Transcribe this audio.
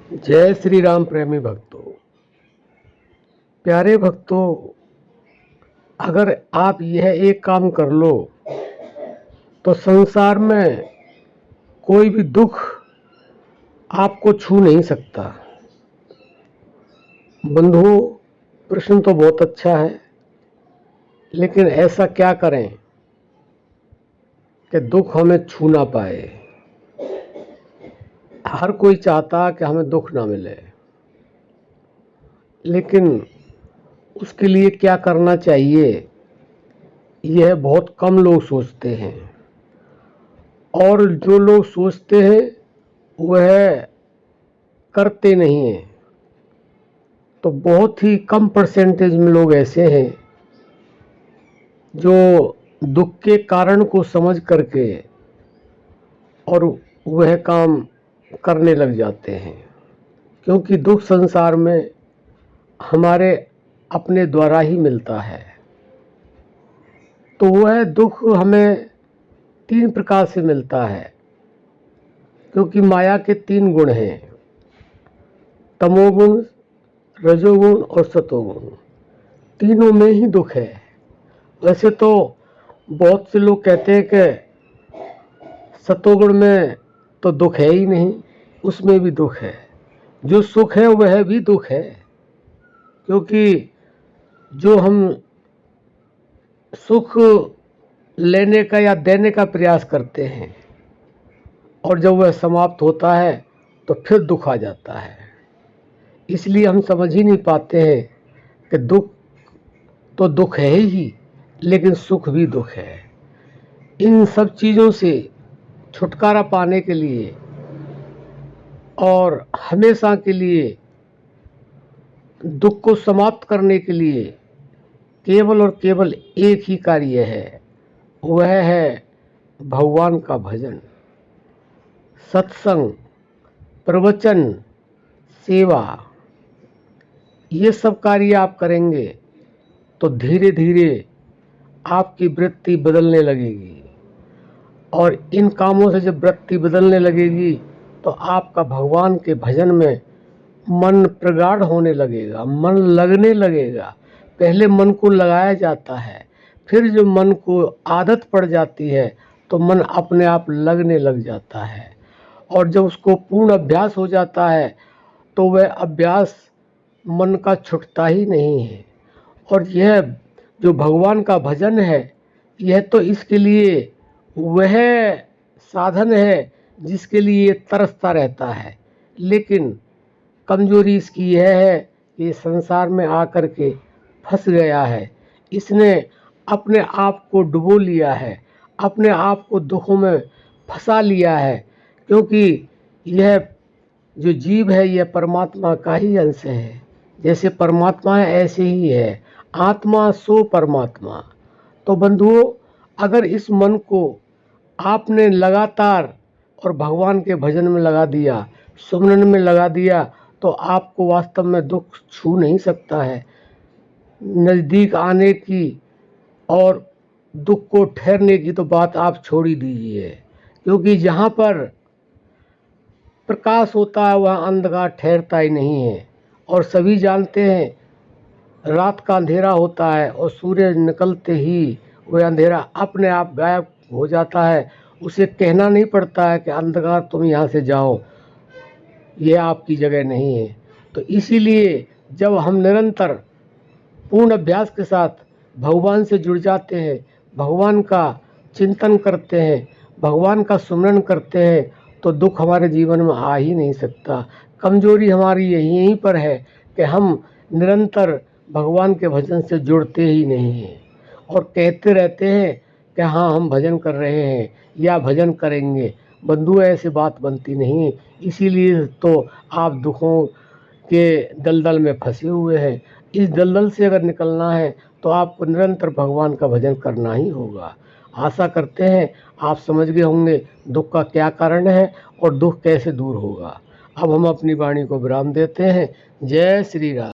जय श्री राम प्रेमी भक्तों, प्यारे भक्तों, अगर आप यह एक काम कर लो तो संसार में कोई भी दुख आपको छू नहीं सकता। बंधुओं, प्रश्न तो बहुत अच्छा है, लेकिन ऐसा क्या करें कि दुख हमें छू ना पाए। हर कोई चाहता कि हमें दुख ना मिले, लेकिन उसके लिए क्या करना चाहिए यह बहुत कम लोग सोचते हैं, और जो लोग सोचते हैं वह करते नहीं हैं। तो बहुत ही कम परसेंटेज में लोग ऐसे हैं जो दुख के कारण को समझ करके और वह काम करने लग जाते हैं, क्योंकि दुख संसार में हमारे अपने द्वारा ही मिलता है। तो वह दुख हमें 3 प्रकार से मिलता है, क्योंकि माया के 3 गुण हैं, तमोगुण, रजोगुण और सतोगुण। तीनों में ही दुख है। वैसे तो बहुत से लोग कहते हैं कि सतोगुण में तो दुख है ही नहीं, उसमें भी दुख है। जो सुख है वह भी दुख है, क्योंकि जो हम सुख लेने का या देने का प्रयास करते हैं और जब वह समाप्त होता है तो फिर दुख आ जाता है। इसलिए हम समझ ही नहीं पाते हैं कि दुख तो दुख है ही, लेकिन सुख भी दुख है। इन सब चीज़ों से छुटकारा पाने के लिए और हमेशा के लिए दुख को समाप्त करने के लिए केवल और केवल एक ही कार्य है, वह है भगवान का भजन, सत्संग, प्रवचन, सेवा। ये सब कार्य आप करेंगे तो धीरे धीरे आपकी वृत्ति बदलने लगेगी, और इन कामों से जब वृत्ति बदलने लगेगी तो आपका भगवान के भजन में मन प्रगाढ़ होने लगेगा, मन लगने लगेगा। पहले मन को लगाया जाता है, फिर जो मन को आदत पड़ जाती है तो मन अपने आप लगने लग जाता है, और जब उसको पूर्ण अभ्यास हो जाता है तो वह अभ्यास मन का छूटता ही नहीं है। और यह जो भगवान का भजन है, यह तो इसके लिए वह साधन है जिसके लिए तरसता रहता है। लेकिन कमजोरी इसकी यह है कि संसार में आकर के फंस गया है। इसने अपने आप को डुबो लिया है, अपने आप को दुखों में फंसा लिया है, क्योंकि यह जो जीव है यह परमात्मा का ही अंश है। जैसे परमात्मा है ऐसे ही है, आत्मा सो परमात्मा। तो बंधुओं, अगर इस मन को आपने लगातार और भगवान के भजन में लगा दिया, सुमरन में लगा दिया, तो आपको वास्तव में दुख छू नहीं सकता है। नज़दीक आने की और दुख को ठहरने की तो बात आप छोड़ ही दीजिए, क्योंकि जहाँ पर प्रकाश होता है वहाँ अंधकार ठहरता ही नहीं है। और सभी जानते हैं रात का अंधेरा होता है और सूर्य निकलते ही वह अंधेरा अपने आप गायब हो जाता है। उसे कहना नहीं पड़ता है कि अंधकार तुम यहाँ से जाओ, यह आपकी जगह नहीं है। तो इसीलिए जब हम निरंतर पूर्ण अभ्यास के साथ भगवान से जुड़ जाते हैं, भगवान का चिंतन करते हैं, भगवान का सुमरन करते हैं, तो दुख हमारे जीवन में आ ही नहीं सकता। कमजोरी हमारी यहीं पर है कि हम निरंतर भगवान के भजन से जुड़ते ही नहीं हैं, और कहते रहते हैं कि हाँ हम भजन कर रहे हैं या भजन करेंगे। बंधु, ऐसी बात बनती नहीं। इसीलिए तो आप दुखों के दलदल में फंसे हुए हैं। इस दलदल से अगर निकलना है तो आपको निरंतर भगवान का भजन करना ही होगा। आशा करते हैं आप समझ गए होंगे दुख का क्या कारण है और दुख कैसे दूर होगा। अब हम अपनी वाणी को विराम देते हैं। जय श्री राम।